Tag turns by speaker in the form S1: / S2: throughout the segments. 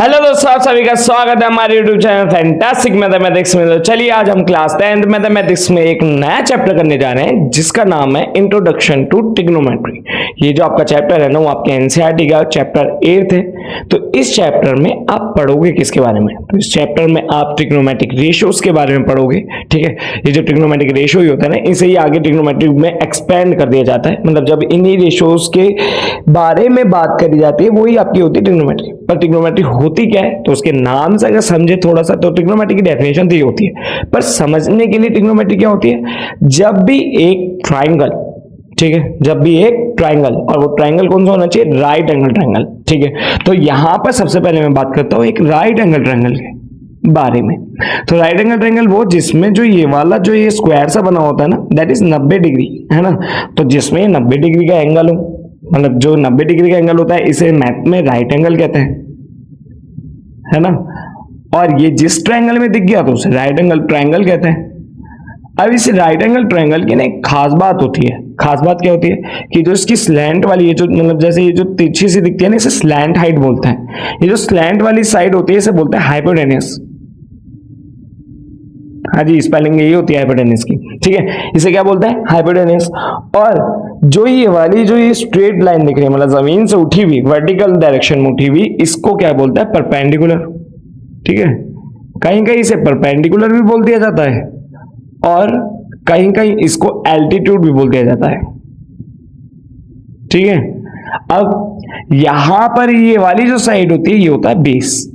S1: Hello दोस्तों, आप सभी का स्वागत है हमारे यूट्यूब चैनल फैंटास्टिक मैथमेटिक्स में। तो चलिए आज हम क्लास 10th मैथमेटिक्स में एक नया चैप्टर करने जा रहे हैं जिसका नाम है इंट्रोडक्शन टू ट्रिग्नोमेट्री। ये जो आपका चैप्टर है ना, वो आपके एनसीईआरटी का चैप्टर 8 है। तो इस चैप्टर में आप पढ़ोगे किसके बारे में? तो इस चैप्टर में आप ट्रिग्नोमेट्रिक रेशियोज के बारे में पढ़ोगे। ठीक है, ये जो ट्रिग्नोमेट्रिक रेशियो ही होता है ना, इसे ही आगे ट्रिग्नोमेट्रिक में एक्सपेंड कर दिया जाता है। मतलब जब इन्हीं रेशियोज के बारे में बात करी जाती है वही आपकी होती है ट्रिग्नोमेट्री। पर ट्रिग्नोमेट्री होती क्या है, तो उसके नाम से अगर समझे थोड़ा सा, तो ट्रिग्नोमेट्री की डेफिनेशन तो ये होती है। पर समझने के लिए ट्रिग्नोमेट्री क्या होती है, जब भी एक ट्राइंगल, ठीक है, जब भी एक ट्राइंगल, और वो ट्राइंगल कौन सा होना चाहिए? Right angle triangle. ठीक है, तो यहां पर सबसे पहले मैं बात करता हूं एक राइट एंगल ट्राइंगल के बारे में। तो राइट एंगल ट्राइंगल वो जिसमें जो ये वाला जो ये स्क्वायर सा बना होता है ना, दैट इज 90 डिग्री, है ना। तो जिसमें 90 डिग्री का एंगल हो, मतलब जो 90 डिग्री का एंगल होता है, इसे मैथ में राइट एंगल कहते हैं, है ना। और ये जिस ट्रायंगल में दिख गया तो उसे राइट एंगल ट्रायंगल कहते हैं। अब इस राइट एंगल ट्रायंगल की ना एक खास बात होती है। खास बात क्या होती है कि जो इसकी स्लैंट वाली, ये जो मतलब जैसे ये जो तिरछी सी दिखती है ना, इसे स्लैंट हाइट बोलते हैं। ये जो स्लैंट वाली साइड होती है इसे बोलते हैं हाइपोटेन्यूस। हाँ जी, स्पेलिंग यही होती है हाइपोटेन्यूस की। ठीक है, इसे क्या बोलते हैं? हाइपोटेन्यूस। और जो ये वाली जो ये स्ट्रेट लाइन दिख रही है, मतलब जमीन से उठी हुई, वर्टिकल डायरेक्शन में उठी हुई, इसको क्या बोलता है? परपेंडिकुलर। ठीक है, कहीं कहीं इसे परपेंडिकुलर भी बोल दिया जाता है और कहीं कहीं इसको एल्टीट्यूड भी बोल दिया जाता है। ठीक है, अब यहां पर ये वाली जो साइड होती है ये होता है बेस।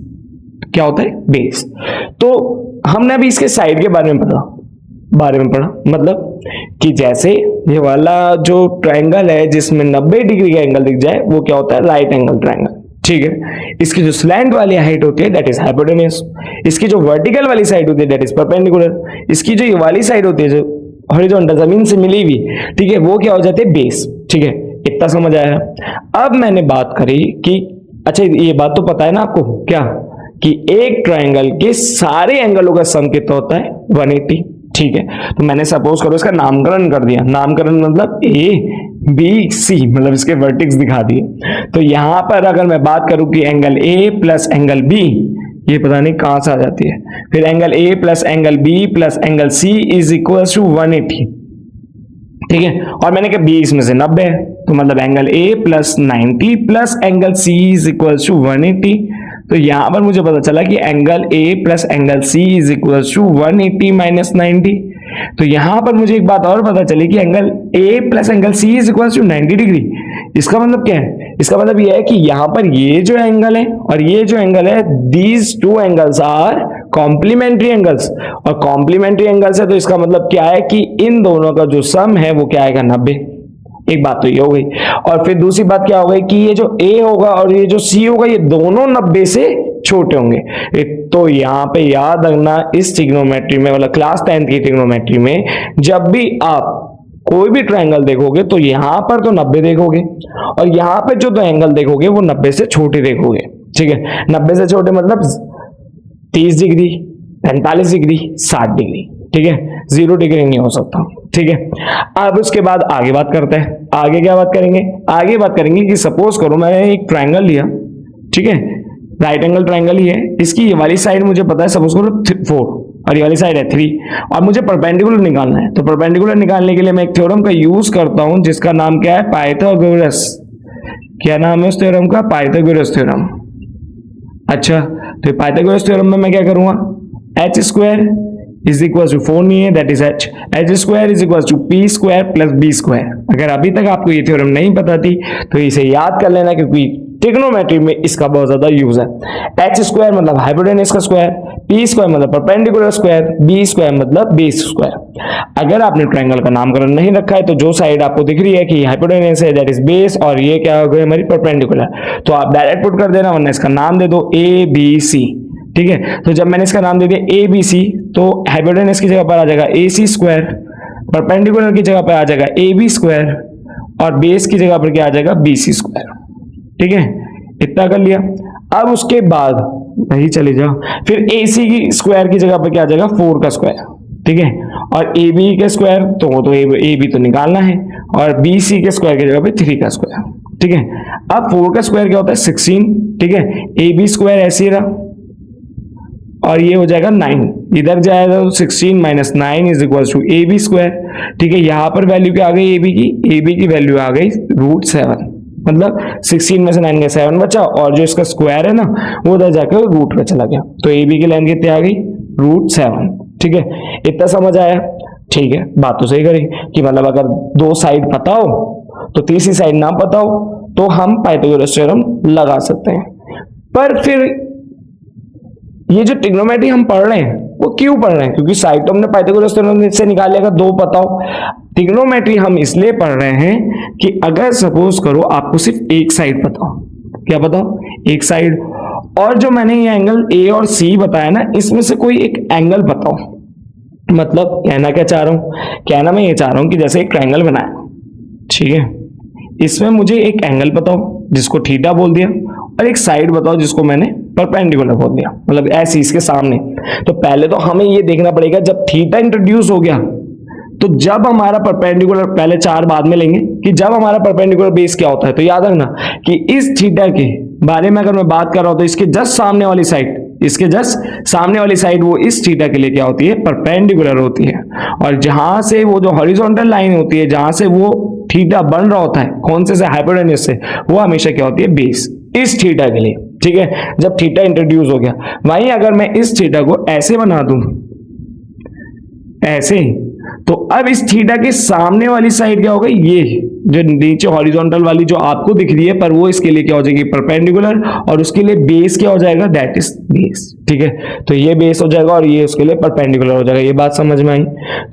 S1: क्या होता है? बेस। तो हमने अभी इसके साइड के बारे में पढ़ा, मतलब कि जैसे ये वाला जो ट्रायंगल है जिसमें 90 डिग्री का एंगल दिख जाए वो क्या होता है? Right angle triangle. ठीक है, इसकी जो स्लैंट वाली हाइट होती है दैट इज हाइपोटेन्यूस। इसकी जो वर्टिकल वाली साइड होती है दैट इज परपेंडिकुलर। इसकी जो ये वाली साइड होती है जो हॉरिजॉन्टल जमीन से मिली हुई, ठीक है, वो क्या हो जाती है? बेस। ठीक है, इतना समझ आया। अब मैंने बात करी कि अच्छा ये बात तो पता है ना आपको क्या, कि एक ट्रायंगल के सारे एंगलों का सम कितना होता है? 180। ठीक है, तो मैंने सपोज करो इसका नामकरण कर दिया। नामकरण मतलब ए बी सी, मतलब इसके वर्टिक्स दिखा दिए। तो यहां पर अगर मैं बात करूं कि angle A plus angle B, ये पता नहीं कहां से आ जाती है, फिर angle A plus angle B plus angle C is equal to 180। ठीक है, और मैंने कहा बी इसमें से 90 है, तो मतलब angle A plus 90 plus angle C is equal to 180। तो यहां पर मुझे पता चला कि angle A plus angle C is equal to 180 minus 90। तो यहां पर मुझे एक बात और पता चली कि angle A plus angle C is equal to 90 degree. इसका मतलब क्या है? इसका मतलब यह है कि यहां पर ये जो एंगल है और ये जो एंगल है, these two angles are complementary angles. और कॉम्प्लीमेंट्री एंगल्स है तो इसका मतलब क्या है कि इन दोनों का जो सम है वो क्या आएगा? 90। एक बात तो ये हो गई। और फिर दूसरी बात क्या हो गई कि ये जो A होगा और ये जो C होगा ये दोनों 90 से छोटे होंगे। तो यहां पे याद रखना, इस ट्रिग्नोमेट्री में, मतलब क्लास 10th की ट्रिग्नोमेट्री में जब भी आप कोई भी ट्रायंगल देखोगे तो यहां पर तो 90 देखोगे और यहां पे जो दो एंगल देखोगे वो 90 से छोटे देखोगे। ठीक है, 90 से छोटे मतलब 30 डिग्री, 45 डिग्री, 60 डिग्री। ठीक है, 0 डिग्री नहीं हो सकता। ठीक है, अब उसके बाद आगे बात करते हैं। आगे क्या बात करेंगे? आगे बात करेंगे कि सपोज करो मैंने एक ट्रायंगल लिया, ठीक है, राइट एंगल ट्रायंगल ही है, इसकी ये वाली साइड मुझे पता है, सपोज करो 4 और ये वाली साइड है 3, और मुझे परपेंडिकुलर निकालना है। तो परपेंडिकुलर निकालने के लिए मैं एक थ्योरम का यूज करता हूं जिसका नाम क्या है? पाइथागोरस। क्या नाम है उस थ्योरम का? Pythagoras theorem. अच्छा, तो पाइथागोरस थ्योरम में मैं क्या करूंगा? H square is equal to 4 नहीं है, that is H square is equal to P square plus B square. अगर अभी तक आपको ये थ्योरम नहीं पता थी तो इसे याद कर लेना, क्योंकि ट्रिग्नोमेट्री में इसका बहुत ज्यादा यूज है। एच स्क्वायर मतलब हाइपोटेन्यूस का स्क्वायर, पी स्क्वायर मतलब परपेंडिकुलर स्क्वायर, बी स्क्वायर मतलब बेस स्क्वायर। अगर आपने ट्रायंगल का नामकरण नहीं रखा है तो जो साइड आपको दिख रही है कि हाइपोटेन्यूस है दैट इज बेस, और ये क्या हो गई हमारी? परपेंडिकुलर। तो आप डायरेक्ट पुट कर देना, वरना इसका नाम दे दो ए बी सी। ठीक है, तो जब मैंने इसका नाम दे दिया ए बी सी, तो हाइपोटेन्यूस की जगह पर आ जाएगा ए सी स्क्वायर, परपेंडिकुलर की जगह पर आ जाएगा ए बी स्क्वायर, और बेस की जगह पर क्या आ जाएगा? B C square. ठीक है, इतना कर लिया। अब उसके बाद वही चले जाओ, फिर ए सी की स्क्वायर की जगह पर क्या आ जाएगा? 4 का स्क्वायर। ठीक है, और ए बी के स्क्वायर तो ए बी तो निकालना है, और बी सी के स्क्वायर की जगह पे 3 का स्क्वायर। ठीक है। अब 4 का स्क्वायर क्या होता है 16, ठीक है। ए बी स्क्वायर ऐसे रहा और ये हो जाएगा 9, इधर जाएगा तो 16 minus 9 is equal to A B square, ठीक है। यहां पर वैल्यू क्या आ गई ए बी की वैल्यू आ गई √7, मतलब 16 में से 9 का 7 बचा और जो इसका स्क्वायर है ना वो उधर जाकर रूट पे चला गया, तो ए बी की लेंथ कितनी आ गई √7, ठीक है। इतना समझ आया, ठीक है। बात तो सही करी कि मतलब अगर 2 साइड पता हो तो तीसरी साइड ना पता हो तो हम पाइथागोरस थ्योरम लगा सकते हैं। पर फिर ये जो ट्रिग्नोमेट्री हम पढ़ रहे हैं वो क्यों पढ़ रहे हैं? क्योंकि साइड तो हमने पाइथागोरस थ्योरम से निकाल लिया, 2 पता हो। ट्रिग्नोमेट्री हम इसलिए पढ़ रहे हैं कि अगर सपोज करो आपको सिर्फ एक साइड पता हो, क्या पता हो? एक साइड, और जो मैंने ये एंगल ए और सी बताया ना इसमें से कोई एक एंगल पता हो। मतलब कहना क्या चाह रहा हूं, कहना मैं ये चाह रहा हूं कि जैसे एक ट्रायंगल बनाया, ठीक है, इसमें मुझे एक एंगल पता हो जिसको थीटा बोल दिया और एक साइड बताओ जिसको मैंने परपेंडिकुलर बोल दिया, मतलब ऐसे इसके सामने। तो पहले तो हमें ये देखना पड़ेगा जब थीटा इंट्रोड्यूस हो गया तो जब हमारा परपेंडिकुलर, पहले 4 बाद में लेंगे, कि जब हमारा परपेंडिकुलर बेस क्या होता है, तो याद रखना कि इस थीटा के बारे में अगर मैं बात कर रहा हूं तो इसके जस्ट सामने वाली साइड, इसके जस्ट सामने वाली साइड वो इस थीटा के लिए क्या होती है, परपेंडिकुलर होती है। और जहां से वो जो हॉरिजॉन्टल लाइन होती है, जहां से वो थीटा बन रहा होता है, कौन से हाइपोटेन्यूज से, वो हमेशा क्या होती है, बेस, इस थीटा के लिए, ठीक है। जब थीटा इंट्रोड्यूस हो गया, वहीं अगर मैं इस थीटा को ऐसे बना दूं, ऐसे, तो अब इस थीटा के सामने वाली साइड क्या होगा, ये जो नीचे हॉरिजॉन्टल वाली जो आपको दिख रही है, पर वो इसके लिए क्या हो जाएगी, परपेंडिकुलर, और उसके लिए बेस क्या हो जाएगा, दैट इज बेस, ठीक है। तो ये बेस हो जाएगा और ये उसके लिए परपेंडिकुलर हो जाएगा। ये बात समझ में आई?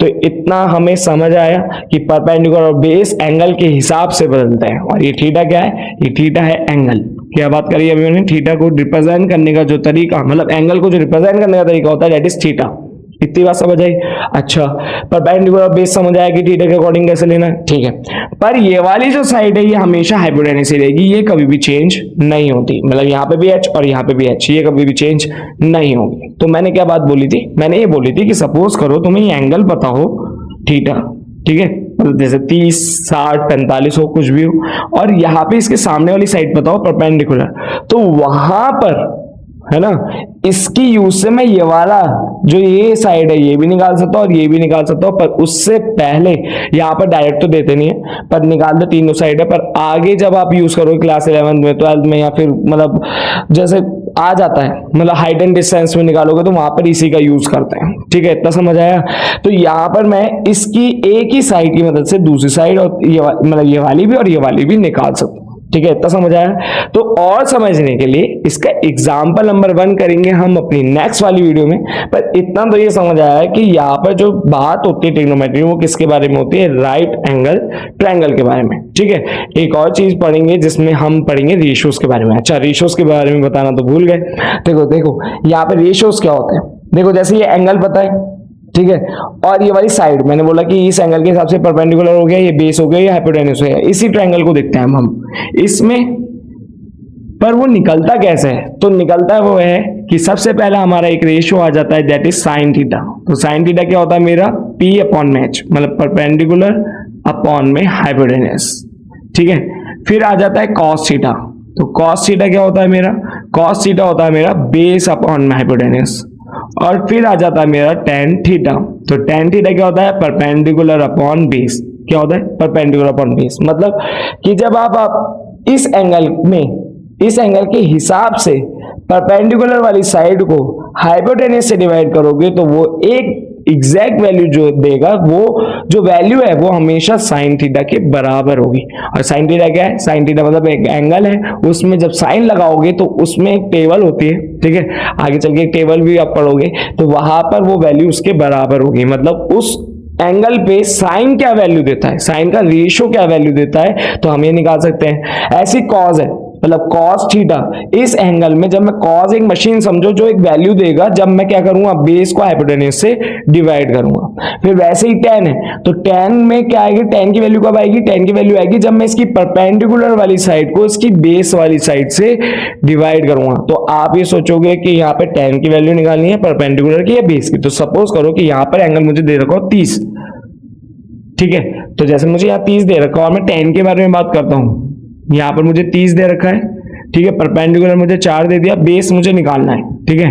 S1: तो इतना हमें समझ आया कि परपेंडिकुलर और बेस एंगल के हिसाब से बदलते हैं। और ये थीटा क्या है, ये थीटा है एंगल। क्या बात करी अभी मैंने, थीटा को रिप्रेजेंट करने का जो तरीका, मतलब एंगल को जो रिप्रेजेंट करने का तरीका होता है, दैट इज थीटा। इतनी बात समझ आई? अच्छा, परपेंडिकुलर बेस समझ आया कि थीटा के अकॉर्डिंग कैसे लेना है, ठीक है। पर ये वाली जो साइड है ये हमेशा हाइपोटेन्यूज रहेगी, ये कभी भी चेंज नहीं होती, मतलब यहाँ पे भी h और यहाँ पे भी h, ये कभी भी चेंज नहीं होगी। तो मैंने क्या बात बोली थी, मैंने ये बोली थी कि सपोज करो तुम्हें ये एंगल पता हो थीटा, ठीक है, मतलब जैसे 30, 60, 45 हो, कुछ भी हो, और यहाँ पे इसके सामने वाली साइड पता हो परपेंडिकुलर, तो वहां पर है ना, इसकी यूज से मैं ये वाला जो ये साइड है ये भी निकाल सकता हूं और ये भी निकाल सकता हूं। पर उससे पहले यहाँ पर डायरेक्ट तो देते नहीं है, पर निकाल दो, तीनों साइड है। पर आगे जब आप यूज करोगे क्लास 11 में, 12 में, या फिर मतलब जैसे आ जाता है, मतलब हाइट एंड डिस्टेंस में निकालोगे तो वहां पर इसी का यूज करते हैं, ठीक है। इतना समझ आया? तो यहाँ पर मैं इसकी एक ही साइड की मदद से दूसरी साइड और ये मतलब ये वाली भी और ये वाली भी निकाल सकता हूँ, ठीक है। इतना समझ आया? तो और समझने के लिए इसका एग्जाम्पल नंबर 1 करेंगे हम अपनी नेक्स्ट वाली वीडियो में। पर इतना तो ये समझ आया कि यहाँ पर जो बात होती है ट्रिग्नोमेट्री, वो किसके बारे में होती है, राइट एंगल ट्रायंगल के बारे में, ठीक है। एक और चीज पढ़ेंगे जिसमें हम पढ़ेंगे रेशियोज के बारे में। अच्छा, रेशियोज के बारे में बताना तो भूल गए। देखो यहाँ पे रेशियोज क्या होते हैं, देखो जैसे ये एंगल पता है, ठीक है, और ये वाली साइड मैंने बोला कि इस एंगल के हिसाब से परपेंडिकुलर हो गया, ये बेस हो गया, ये हाइपोटेन्यूज हो गया। इसी ट्रायंगल को देखते हैं हम इसमें, पर वो निकलता कैसे है, तो निकलता है वो है कि सबसे पहला हमारा एक रेशियो आ जाता है, दैट इज साइन थीटा। तो साइन थीटा क्या होता है मेरा, P अपॉन में H, मतलब परपेंडिकुलर अपॉन में हाइपोटेन्यूज, ठीक है। फिर आ जाता है कॉस थीटा। तो कॉस थीटा क्या होता है मेरा, कॉस थीटा होता है मेरा बेस अपॉन में हाइपोटेन्यूज। और फिर आ जाता है मेरा टेन थीटा। तो टेन थीटा क्या होता है, परपेंडिकुलर अपॉन बेस। क्या होता है, परपेंडिकुलर अपॉन बेस, मतलब कि जब आप इस एंगल में, इस एंगल के हिसाब से परपेंडिकुलर वाली साइड को हाइपोटेन्यूज से डिवाइड करोगे तो वो एक एग्जैक्ट वैल्यू जो देगा, वो जो वैल्यू है वो हमेशा साइन थीटा के बराबर होगी। और साइन थीटा क्या है, साइन थीटा मतलब एक एंगल है, उसमें जब साइन लगाओगे तो उसमें एक टेबल होती है, ठीक है। आगे चल के एक टेबल भी आप पढ़ोगे तो वहां पर वो वैल्यू उसके बराबर होगी, मतलब उस एंगल पे साइन क्या वैल्यू देता है, साइन का रेशियो क्या वैल्यू देता है, तो हम ये निकाल सकते हैं। ऐसी कॉज है, मतलब कॉस थीटा, इस एंगल में जब मैं कॉस एक मशीन समझो जो एक वैल्यू देगा, जब मैं क्या करूंगा, बेस को हाइपोटेन्यूज से डिवाइड करूंगा। फिर वैसे ही टेन है, तो टेन में क्या आएगी, टेन की वैल्यू कब आएगी, टेन की वैल्यू आएगी जब मैं इसकी परपेंडिकुलर वाली साइड को इसकी बेस वाली साइड से डिवाइड करूंगा। तो आप ये सोचोगे कि यहाँ पे टेन की वैल्यू निकालनी है परपेंडिकुलर की या बेस की। तो सपोज करो कि यहाँ पर एंगल मुझे दे रखा हो 30, ठीक है। तो जैसे मुझे यहाँ 30 दे रखा और मैं 10 के बारे में बात करता हूं, यहाँ पर मुझे 30 दे रखा है, ठीक है, परपेंडिकुलर मुझे 4 दे दिया, बेस मुझे निकालना है, ठीक है।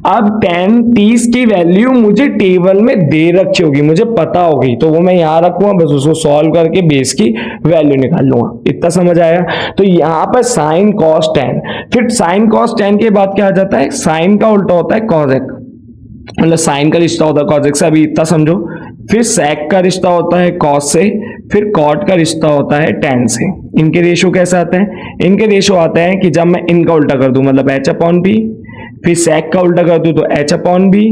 S1: अब tan 30 की वैल्यू मुझे टेबल में दे रखी होगी, मुझे पता होगी, तो वो मैं यहां रखूंगा, बस उसको सॉल्व करके बेस की वैल्यू निकाल लूंगा। इतना समझ आया? तो यहां पर sin cos tan, फिर sin cos tan के बाद क्या आ जाता है, साइन का उल्टा होता है cosec, मतलब साइन का रिश्ता होता है cosec से, अभी इतना समझो। फिर sec का रिश्ता होता है cos से, फिर cot का रिश्ता होता है tan से। इनके रेशो कैसे आते हैं? इनके रेशो आते हैं कि जब मैं इनका उल्टा कर दूं, मतलब h अपॉन b, फिर sec का उल्टा कर दूं तो h अपॉन b,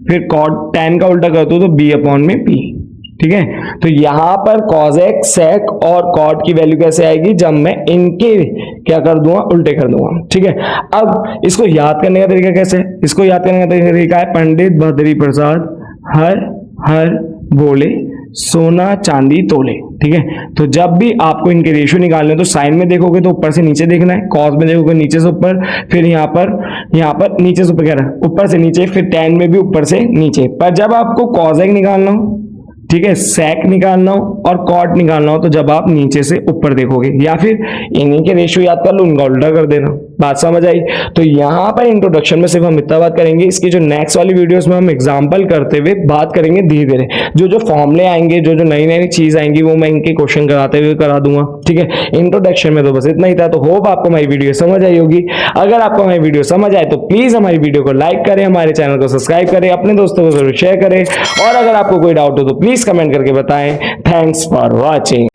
S1: फिर cot tan का उल्टा कर दूं तो b अपॉन में p, ठीक है। तो यहां पर cosec, sec और cot की वैल्यू कैसे आएगी, जब मैं इनके क्या कर दूंगा, उल्टे कर दूंगा, ठीक है। अब इसको याद करने का तरीका कैसे है? इसको याद करने का तरीका है पंडित बद्री प्रसाद हर हर बोले सोना चांदी तोले, ठीक है। तो जब भी आपको इनके रेशियो निकालने तो साइन में देखोगे तो ऊपर से नीचे देखना है, कॉस में देखोगे नीचे से ऊपर, फिर यहाँ पर नीचे से ऊपर कह रहा है, ऊपर से नीचे, फिर tan में भी ऊपर से नीचे। पर जब आपको कॉसेक निकालना हो, ठीक है, sec निकालना हो और cot निकालना हो, तो जब आप नीचे से ऊपर देखोगे, या फिर इन्हीं के रेशियो याद कर लो, उनका उल्टा कर देना। बात समझ आई? तो यहाँ पर इंट्रोडक्शन में सिर्फ हम इतना बात करेंगे, इसकी जो नेक्स्ट वाली वीडियोस में हम एग्जांपल करते हुए बात करेंगे धीरे धीरे, जो फॉर्मूले आएंगे, जो नई नई चीज आएंगी, वो मैं इनके क्वेश्चन कराते हुए करा दूंगा, ठीक है। इंट्रोडक्शन में तो बस इतना ही था। तो होप आपको हमारी वीडियो समझ आई होगी। अगर आपको हमारी वीडियो समझ आए तो प्लीज हमारी वीडियो को लाइक करें, हमारे चैनल को सब्सक्राइब करें, अपने दोस्तों को जरूर शेयर करें, और अगर आपको कोई डाउट हो तो प्लीज कमेंट करके बताएं। Thanks for watching.